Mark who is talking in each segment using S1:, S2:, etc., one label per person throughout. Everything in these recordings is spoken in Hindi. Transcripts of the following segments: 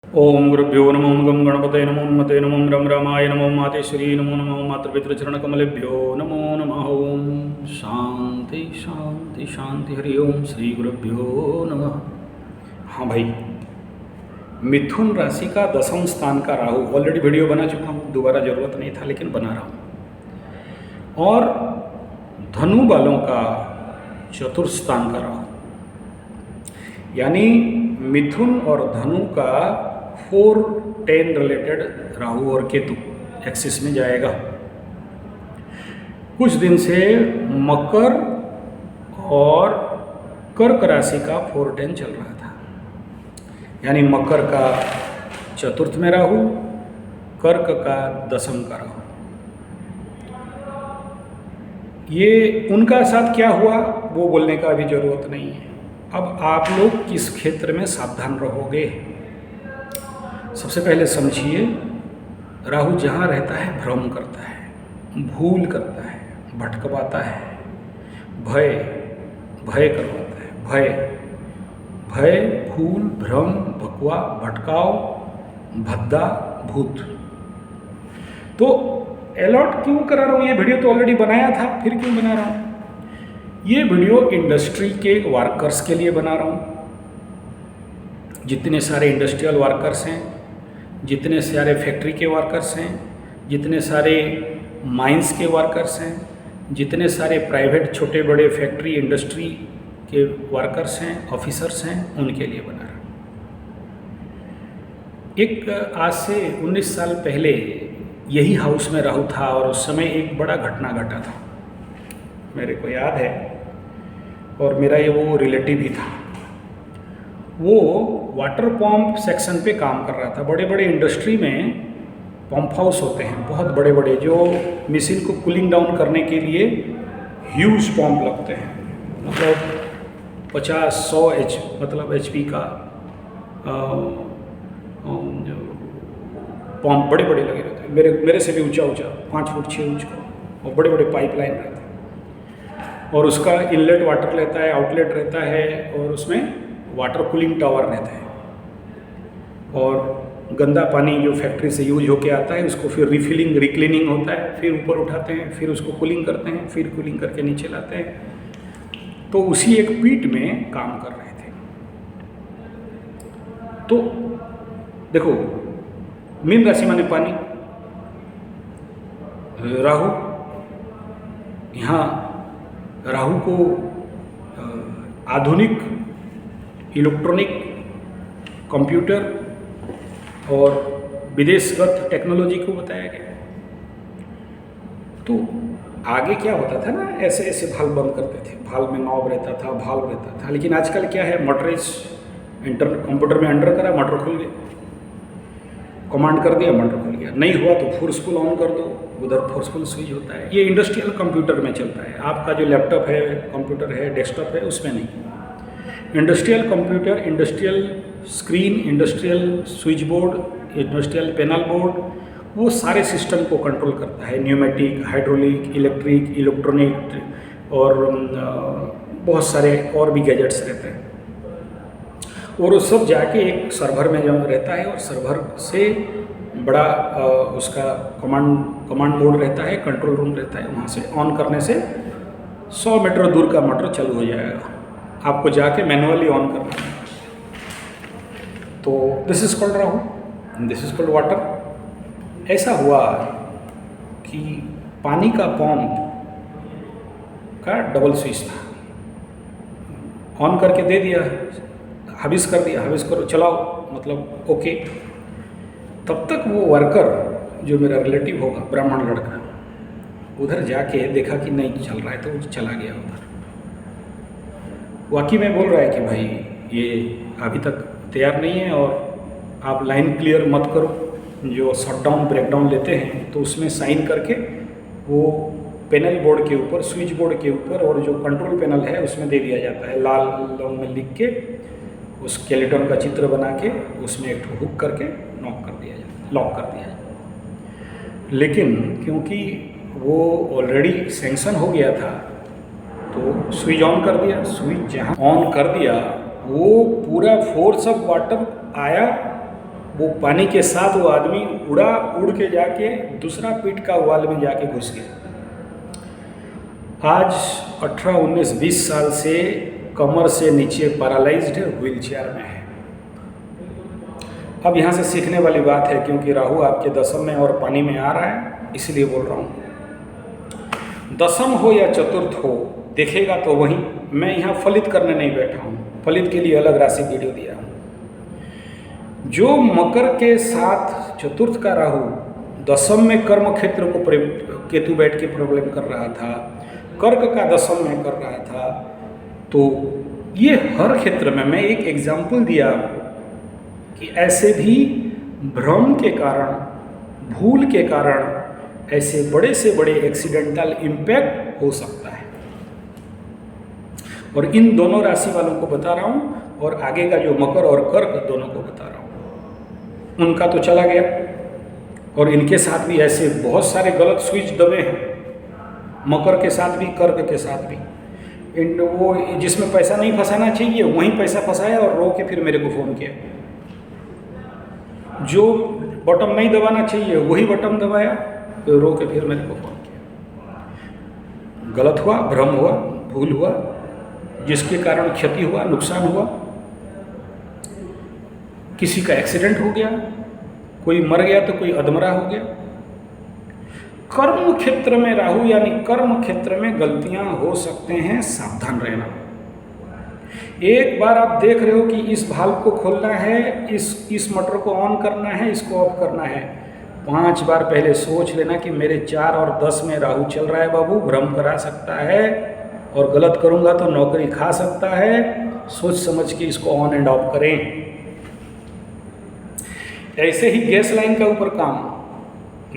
S1: ओम गुरुभ्यो नमो गम गणपते नमो मते नमो रम रामाय नमो मातेश्वरी नमो नमो मातृपितृचरणकमलेभ्यो नमो नमः। ओम शांति शांति शांति। हरि ओम श्री गुरुभ्यो नमः। हाँ भाई, मिथुन राशि का 10वें स्थान का राहु, ऑलरेडी वीडियो बना चुका हूँ, दोबारा ज़रूरत नहीं था लेकिन बना रहा हूँ। और धनु वालों का 4th स्थान का राहु, यानी मिथुन और धनु का 4-10 रिलेटेड राहु और केतु एक्सिस में जाएगा। कुछ दिन से मकर और कर्क राशि का 4-10 चल रहा था, यानी मकर का 4th में राहु, कर्क का 10वें का राहु। ये उनका साथ क्या हुआ वो बोलने का अभी ज़रूरत नहीं है। अब आप लोग किस क्षेत्र में सावधान रहोगे, सबसे पहले समझिए। राहु जहाँ रहता है भ्रम करता है, भूल करता है, भटकवाता है, भय करवाता है। भय, भूल, भ्रम, भकवा, भटकाव, भद्दा, भूत। तो अलॉट क्यों करा रहा हूँ? ये वीडियो तो ऑलरेडी बनाया था, फिर क्यों बना रहा हूँ? ये वीडियो इंडस्ट्री के वर्कर्स के लिए बना रहा हूँ। जितने सारे इंडस्ट्रियल वर्कर्स हैं, जितने सारे फैक्ट्री के वर्कर्स हैं, जितने सारे माइंस के वर्कर्स हैं, जितने सारे प्राइवेट छोटे बड़े फैक्ट्री इंडस्ट्री के वर्कर्स हैं, ऑफिसर्स हैं, उनके लिए बना रहा हूँ। एक आज से 19 साल पहले यही हाउस में राहु था और उस समय एक बड़ा घटना घटा था, मेरे को याद है। और मेरा ये वो रिलेटिव ही था, वो वाटर पंप सेक्शन पे काम कर रहा था। बड़े बड़े इंडस्ट्री में पंप हाउस होते हैं, बहुत बड़े बड़े, जो मशीन को कूलिंग डाउन करने के लिए ह्यूज पंप लगते हैं, मतलब 50-100 HP का पंप बड़े बड़े लगे रहते हैं। मेरे से भी ऊंचा 5 फुट 6 इंच का, और बड़े बड़े पाइपलाइन रहते हैं। और उसका इनलेट वाटर रहता है, आउटलेट रहता है, और उसमें वाटर कूलिंग टावर रहता है। और गंदा पानी जो फैक्ट्री से यूज होके आता है उसको फिर रिफिलिंग रिक्लीनिंग होता है, फिर ऊपर उठाते हैं, फिर उसको कूलिंग करते हैं, फिर कूलिंग करके नीचे लाते हैं। तो उसी एक पीट में काम कर रहे थे। तो देखो, मीन राशि माने पानी, राहु, यहाँ राहु को आधुनिक इलेक्ट्रॉनिक, कंप्यूटर और विदेशगत टेक्नोलॉजी को बताया गया। तो आगे क्या होता था ना, ऐसे ऐसे भाल्व बंद करते थे, भाल्व में नॉब रहता था, भाल्व रहता था। लेकिन आजकल क्या है, मोटराइज कंप्यूटर में अंडर करा, मोटर खुल गया, कमांड कर दिया, मोटर खुल गया। नहीं हुआ तो फोर्सफुल ऑन कर दो, उधर फोर्सफुल स्विच होता है। ये इंडस्ट्रियल कंप्यूटर में चलता है। आपका जो लैपटॉप है, कंप्यूटर है, डेस्कटॉप है, उसमें नहीं। Industrial computer, industrial screen, industrial switch board, industrial panel board, वो सारे सिस्टम को कंट्रोल करता है। न्यूमेटिक, हाइड्रोलिक, इलेक्ट्रिक, इलेक्ट्रॉनिक और बहुत सारे और भी गैजेट्स रहते हैं। और वो सब जाके एक सर्वर में जब रहता है, और सर्वर से बड़ा उसका कमांड मोड रहता है, कंट्रोल रूम रहता है। वहाँ से ऑन करने से 100 मीटर दूर का मोटर चालू हो जाएगा, आपको जाके मैनुअली ऑन करना है। तो this is called Rahu, this is called water. ऐसा हुआ कि पानी का पंप का डबल स्विच था, ऑन करके दे दिया, हविस कर दिया, हविस करो चलाओ, मतलब ओके। तब तक वो वर्कर जो मेरा रिलेटिव होगा, ब्राह्मण लड़का, उधर जाके देखा कि नहीं चल रहा है, तो वो चला गया उधर। वाकई में बोल रहा है कि भाई ये अभी तक तैयार नहीं है, और आप लाइन क्लियर मत करो। जो शटडाउन ब्रेकडाउन लेते हैं तो उसमें साइन करके वो पैनल बोर्ड के ऊपर, स्विच बोर्ड के ऊपर, और जो कंट्रोल पैनल है उसमें दे दिया जाता है। लाल रंग में लिख के उस स्केलेटन का चित्र बना के उसमें एक हुक करके लॉक कर दिया जाए। लेकिन क्योंकि वो ऑलरेडी सैंक्शन हो गया था, तो स्विच ऑन कर दिया। स्विच जहाँ ऑन कर दिया, वो पूरा फोर्स ऑफ वाटर आया वो पानी के साथ वो आदमी उड़ के जाके दूसरा पीठ का वाल में जाके घुस गया। आज 18, 19, 20 साल से कमर से नीचे पैरालाइज्ड है, व्हील चेयर में है। अब यहाँ से सीखने वाली बात है, क्योंकि राहु आपके दशम में और पानी में आ रहा है, इसलिए बोल रहा हूँ। दशम हो या चतुर्थ हो, देखेगा तो वही। मैं यहाँ फलित करने नहीं बैठा हूँ, फलित के लिए अलग राशि वीडियो दिया हूँ। जो मकर के साथ चतुर्थ का राहु दशम में कर्म क्षेत्र को केतु बैठ के प्रॉब्लम कर रहा था, कर्क का दशम में कर रहा था, तो ये हर क्षेत्र में मैं एक एग्जाम्पल दिया कि ऐसे भी भ्रम के कारण, भूल के कारण ऐसे बड़े से बड़े एक्सीडेंटल इम्पैक्ट हो सकता है। और इन दोनों राशि वालों को बता रहा हूँ, और आगे का जो मकर और कर्क दोनों को बता रहा हूँ। उनका तो चला गया, और इनके साथ भी ऐसे बहुत सारे गलत स्विच दबे हैं, मकर के साथ भी, कर्क के साथ भी। वो जिसमें पैसा नहीं फंसाना चाहिए वहीं पैसा फंसाया और रो के फिर मेरे को फ़ोन किया। जो बटन नहीं दबाना चाहिए वही बटन दबाया, तो रो के फिर मेरे को फ़ोन किया। गलत हुआ, भ्रम हुआ, भूल हुआ, जिसके कारण क्षति हुआ, नुकसान हुआ। किसी का एक्सीडेंट हो गया, कोई मर गया तो कोई अधमरा हो गया। कर्म क्षेत्र में राहु यानी कर्म क्षेत्र में गलतियां हो सकते हैं, सावधान रहना। एक बार आप देख रहे हो कि इस भाल्व को खोलना है, इस मोटर को ऑन करना है, इसको ऑफ करना है, 5 बार पहले सोच लेना कि मेरे 4 और 10 में राहु चल रहा है बाबू, भ्रम करा सकता है और गलत करूंगा तो नौकरी खा सकता है। सोच समझ के इसको ऑन एंड ऑफ करें। ऐसे ही गैस लाइन का ऊपर काम,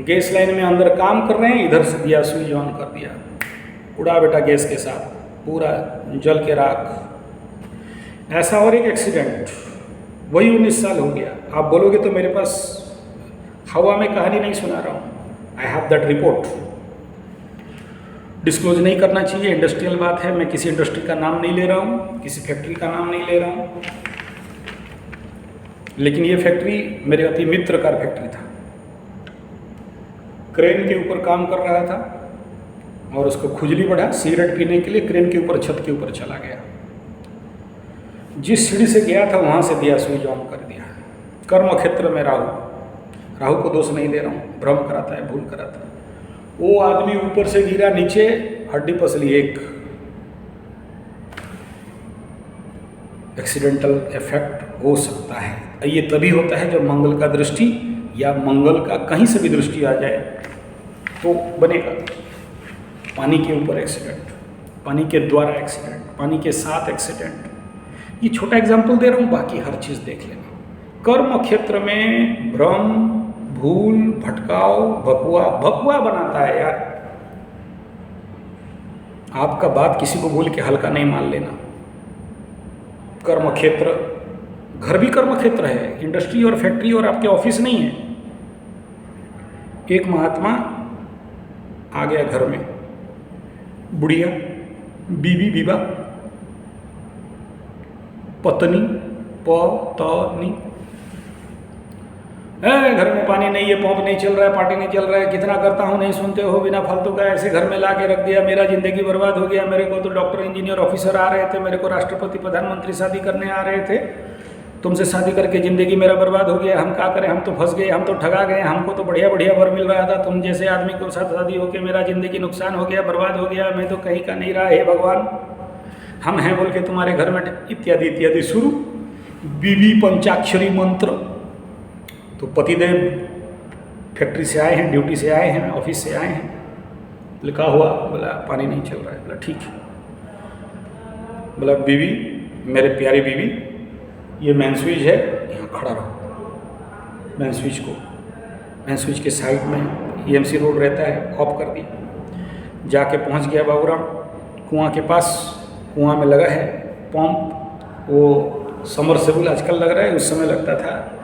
S1: गैस लाइन में अंदर काम कर रहे हैं, इधर से दिया स्विच ऑन कर दिया, उड़ा बेटा गैस के साथ, पूरा जल के राख। ऐसा और एक एक्सीडेंट, वही 19 साल हो गया। आप बोलोगे तो मेरे पास हवा में कहानी नहीं सुना रहा हूँ, आई हैव दैट रिपोर्ट। डिस्क्लोज नहीं करना चाहिए, इंडस्ट्रियल बात है, मैं किसी इंडस्ट्री का नाम नहीं ले रहा हूँ, किसी फैक्ट्री का नाम नहीं ले रहा हूँ, लेकिन ये फैक्ट्री मेरे अति मित्र का फैक्ट्री था। क्रेन के ऊपर काम कर रहा था और उसको खुजली बढ़ा, सिगरेट पीने के लिए क्रेन के ऊपर, छत के ऊपर चला गया। जिस सीढ़ी से गया था वहाँ से दिया स्विच ऑन कर दिया। कर्म क्षेत्र में राहु, राहु को दोष नहीं दे रहा हूँ, भ्रम कराता है, भूल कराता है। वो आदमी ऊपर से गिरा नीचे, हड्डी पसली एक। एक्सीडेंटल इफेक्ट हो सकता है। ये तभी होता है जब मंगल का दृष्टि या मंगल का कहीं से भी दृष्टि आ जाए तो बनेगा। पानी के ऊपर एक्सीडेंट, पानी के द्वारा एक्सीडेंट, पानी के साथ एक्सीडेंट। ये छोटा एग्जाम्पल दे रहा हूँ, बाकी हर चीज़ देख लेना। कर्म क्षेत्र में भ्रम, भूल, भटकाव, भकुआ बनाता है यार। आपका बात किसी को बोल के हल्का नहीं मान लेना। कर्म क्षेत्र, घर भी कर्म क्षेत्र है, इंडस्ट्री और फैक्ट्री और आपके ऑफिस नहीं है। एक महात्मा आ गया घर में, बुढ़िया, बीवी, विवाह, पत्नी, पत्नी, घर में पानी नहीं है, पंप नहीं चल रहा है, पार्टी नहीं चल रहा है, कितना करता हूँ नहीं सुनते हो, बिना फालतू का ऐसे घर में ला के रख दिया, मेरा ज़िंदगी बर्बाद हो गया। मेरे को तो डॉक्टर, इंजीनियर, ऑफिसर आ रहे थे, मेरे को राष्ट्रपति, प्रधानमंत्री शादी करने आ रहे थे, तुमसे शादी करके ज़िंदगी मेरा बर्बाद हो गया, हम क्या करें, हम तो फंस गए, हम तो ठगा गए, हमको तो बढ़िया बढ़िया वर मिल रहा था, तुम जैसे आदमी को साथ शादी होकर मेरा ज़िंदगी नुकसान हो गया, बर्बाद हो गया, मैं तो कहीं का नहीं रहा, हे भगवान, हम हैं बोल के तुम्हारे घर में, इत्यादि इत्यादि शुरू। बीवी पंचाक्षरी मंत्र। तो पतिदेव फैक्ट्री से आए हैं, ड्यूटी से आए हैं, ऑफिस से आए हैं, लिखा हुआ, बोला पानी नहीं चल रहा है। बोला ठीक है। बोला बीवी, मेरे प्यारी बीवी, ये मेन स्विच है, यहाँ खड़ा रहो। मेन स्विच के साइड में EMC रोड रहता है, ऑफ कर दी। जाके पहुँच गया बाबूराम कुआं के पास। कुआं में लगा है पंप, वो समरसेबल आजकल लग रहा है, उस समय लगता था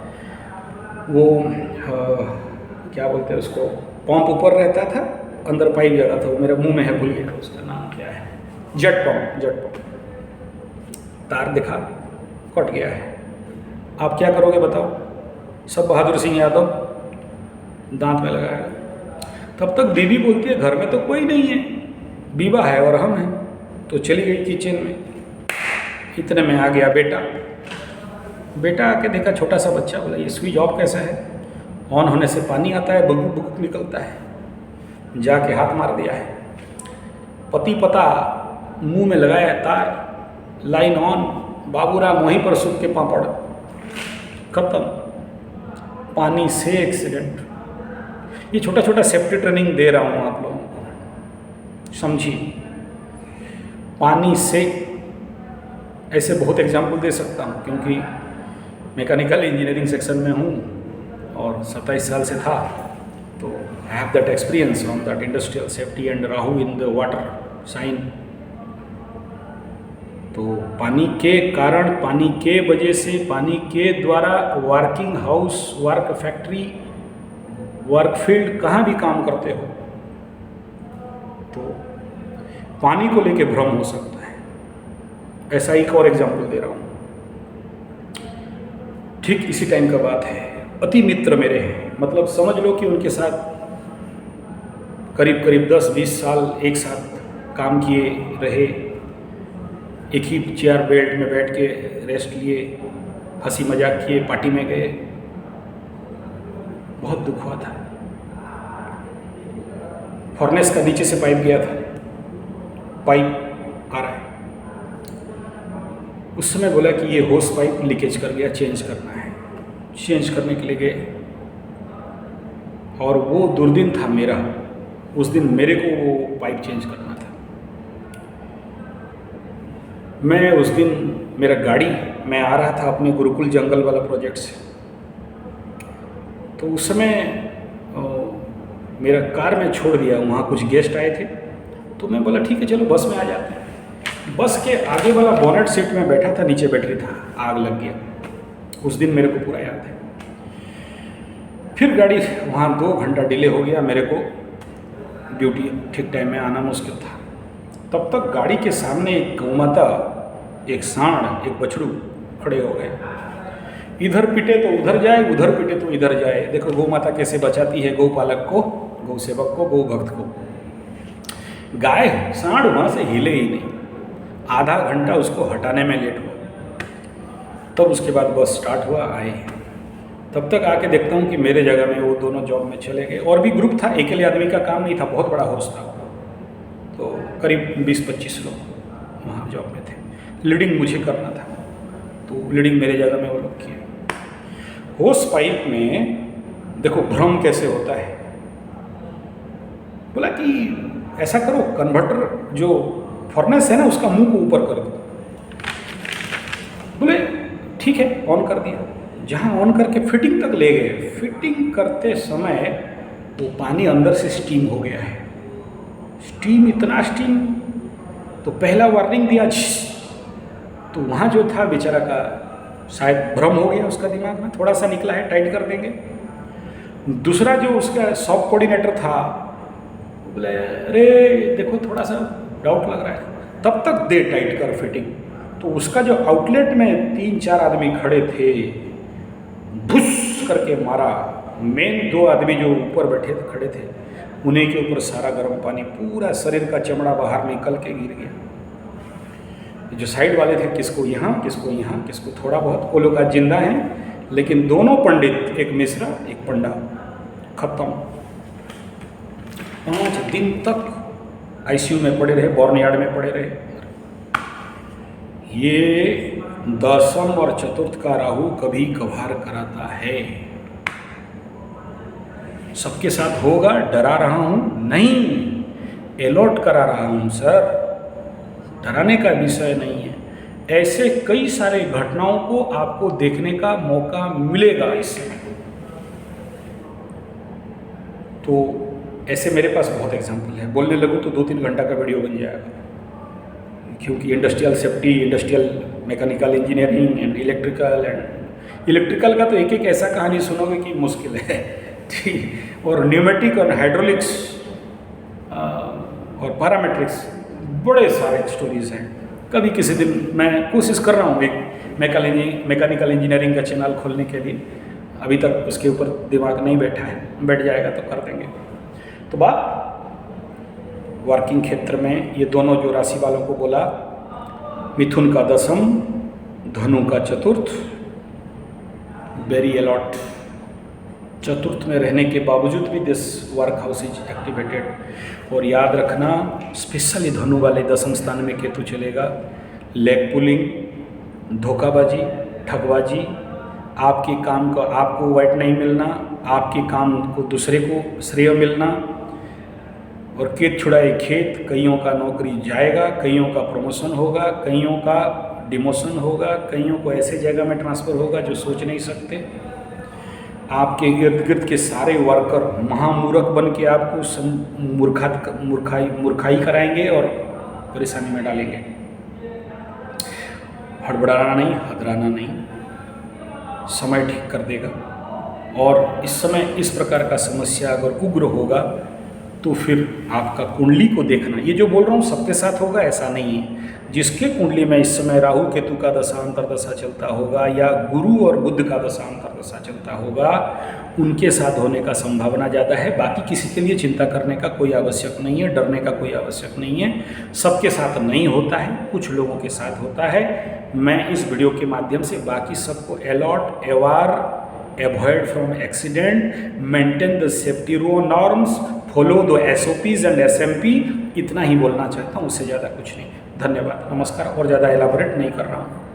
S1: वो क्या बोलते हैं उसको, पंप ऊपर रहता था, अंदर पाइप जाता था, वो मेरे मुंह में है, भूल गया उसका नाम क्या है, जेट पंप। तार दिखा, कट गया है। आप क्या करोगे बताओ? सब बहादुर सिंह यादव दांत में लगाएगा। तब तक बीवी बोलती है घर में तो कोई नहीं है, बीबा है और हम हैं। तो चली गई किचन में। इतने में आ गया बेटा। बेटा आके देखा छोटा सा बच्चा, बोला ये स्विच ऑफ कैसा है? ऑन होने से पानी आता है, बगुक बगुक निकलता है। जाके हाथ मार दिया है। पति पता मुंह में लगाया तार, लाइन ऑन, बाबूराम वहीं पर सूख के पापड़, खत्म। पानी से एक्सीडेंट। ये छोटा छोटा सेफ्टी ट्रेनिंग दे रहा हूँ आप लोगों को, समझिए। पानी से ऐसे बहुत एग्जाम्पल दे सकता हूँ, क्योंकि मैकेनिकल इंजीनियरिंग सेक्शन में हूँ और 27 साल से था, तो I have that experience on that industrial safety and Rahu in the water sign. तो पानी के कारण, पानी के वजह से, पानी के द्वारा working house, work factory, work field, कहाँ भी काम करते हो तो पानी को लेके भ्रम हो सकता है। ऐसा एक और एग्जाम्पल दे रहा हूँ। ठीक इसी टाइम का बात है। अति मित्र मेरे हैं, मतलब समझ लो कि उनके साथ करीब करीब 10-20 साल एक साथ काम किए रहे, एक ही चेयर बेल्ट में बैठ के रेस्ट लिए, हंसी मजाक किए, पार्टी में गए। बहुत दुख हुआ था। फर्नेस का नीचे से पाइप गया था, पाइप आ रहा है। उस समय बोला कि ये होस पाइप लीकेज कर गया, चेंज करना है। चेंज करने के लिए गए और वो दुर्दिन था मेरा। उस दिन मेरे को वो पाइप चेंज करना था। मैं उस दिन, मेरा गाड़ी, मैं आ रहा था अपने गुरुकुल जंगल वाला प्रोजेक्ट से, तो उस समय मेरा कार में छोड़ दिया। वहाँ कुछ गेस्ट आए थे, तो मैं बोला ठीक है चलो बस में आ जाते हैं। बस के आगे वाला बोनेट सीट में बैठा था, नीचे बैटरी था, आग लग गया। उस दिन मेरे को पूरा याद है। फिर गाड़ी वहाँ 2 घंटा डिले हो गया। मेरे को ड्यूटी ठीक टाइम में आना मुश्किल था। तब तक गाड़ी के सामने एक गौमाता, एक सांड, एक बछड़ू खड़े हो गए। इधर पिटे तो उधर जाए, उधर पिटे तो इधर जाए। देखो गौ माता कैसे बचाती है गौपालक को, गौ सेवक को, गौ भक्त को। गाय, सांड वहाँ से हिले ही नहीं। आधा घंटा उसको हटाने में लेट हुआ। तब उसके बाद बस स्टार्ट हुआ, आए। तब तक आके देखता हूँ कि मेरे जगह में वो दोनों जॉब में चले गए। और भी ग्रुप था, अकेले आदमी का काम नहीं था, बहुत बड़ा हाउस था। तो करीब 20-25 लोग वहाँ जॉब में थे। लीडिंग मुझे करना था, तो लीडिंग मेरे जगह में वो लोग किए। होस पाइप में देखो भ्रम कैसे होता है। बोला कि ऐसा करो, कन्वर्टर जो फर्नेस है ना उसका मुंह को ऊपर कर दो। बोले ठीक है, ऑन कर दिया। जहाँ ऑन करके फिटिंग तक ले गए, फिटिंग करते समय वो पानी अंदर से स्टीम हो गया है। स्टीम, इतना स्टीम, तो पहला वार्निंग दिया, तो वहाँ जो था बेचारा का शायद भ्रम हो गया उसका दिमाग में, थोड़ा सा निकला है, टाइट कर देंगे। दूसरा जो उसका शॉप कोऑर्डिनेटर था, बोले अरे देखो थोड़ा सा डाउट लग रहा है, तब तक दे टाइट कर फिटिंग। तो उसका जो आउटलेट में 3-4 आदमी खड़े थे, भुस करके मारा। मेन 2 आदमी जो ऊपर बैठे थे, खड़े थे, उन्हीं के ऊपर सारा गर्म पानी, पूरा शरीर का चमड़ा बाहर निकल के गिर गया। जो साइड वाले थे, किसको यहाँ, किसको यहाँ, किसको थोड़ा बहुत, वो लोग आज जिंदा हैं, लेकिन दोनों पंडित, एक मिश्रा एक पंडा, खत्म। 5 दिन तक आईसीयू में पड़े रहे, बॉर्नयार्ड में पड़े रहे। ये 10th और 4th का राहु कभी कभार कराता है। सबके साथ होगा, डरा रहा हूँ नहीं, अलर्ट करा रहा हूँ सर, डराने का विषय नहीं है। ऐसे कई सारे घटनाओं को आपको देखने का मौका मिलेगा इससे। तो ऐसे मेरे पास बहुत एग्जाम्पल है। बोलने लगूँ तो 2-3 घंटा का वीडियो बन जाएगा, क्योंकि industrial safety, industrial mechanical engineering and electrical का तो एक ऐसा कहानी सुनोगे कि मुश्किल है। ठीक, और न्यूमेटिक और हाइड्रोलिक्स और पैरामेट्रिक्स, बड़े सारे स्टोरीज हैं। कभी किसी दिन मैं कोशिश कर रहा हूँ एक मैकेनिकल इंजीनियरिंग का चैनल खोलने के लिए, अभी तक उसके ऊपर दिमाग नहीं बैठा है, बैठ जाएगा तो कर देंगे। तो बात वर्किंग क्षेत्र में ये दोनों जो राशि वालों को बोला, मिथुन का दसम, धनु का चतुर्थ, वेरी अलॉट, चतुर्थ में रहने के बावजूद भी this work house is activated. और याद रखना, स्पेशली धनु वाले दसम स्थान में केतु चलेगा, लेग पुलिंग, धोखाबाजी, ठगबाजी, आपके काम का आपको वाइट नहीं मिलना, आपके काम को दूसरे को श्रेय मिलना, और खेत छुड़ाए खेत, कईयों का नौकरी जाएगा, कईयों का प्रमोशन होगा, कईयों का डिमोशन होगा, कईयों को ऐसे जगह में ट्रांसफ़र होगा जो सोच नहीं सकते। आपके इर्द गिर्द के सारे वर्कर महामूर्ख बन के आपको मूर्खाई कराएंगे और परेशानी में डालेंगे। हड़बड़ाना नहीं, हदराना नहीं, समय ठीक कर देगा। और इस समय इस प्रकार का समस्या अगर उग्र होगा तो फिर आपका कुंडली को देखना, ये जो बोल रहा हूँ सबके साथ होगा ऐसा नहीं है। जिसके कुंडली में इस समय राहु केतु का दशा अंतर्दशा चलता होगा या गुरु और बुध का दशा अंतर्दशा चलता होगा, उनके साथ होने का संभावना ज़्यादा है। बाकी किसी के लिए चिंता करने का कोई आवश्यक नहीं है, डरने का कोई आवश्यक नहीं है। सबके साथ नहीं होता है, कुछ लोगों के साथ होता है। मैं इस वीडियो के माध्यम से बाकी सबको allot, aware, avoid from accident, maintain the safety row norms, follow the SOPs and SMP, इतना ही बोलना चाहता हूँ, उससे ज़्यादा कुछ नहीं। धन्यवाद, नमस्कार। और ज़्यादा एलाबोरेट नहीं कर रहा हूँ।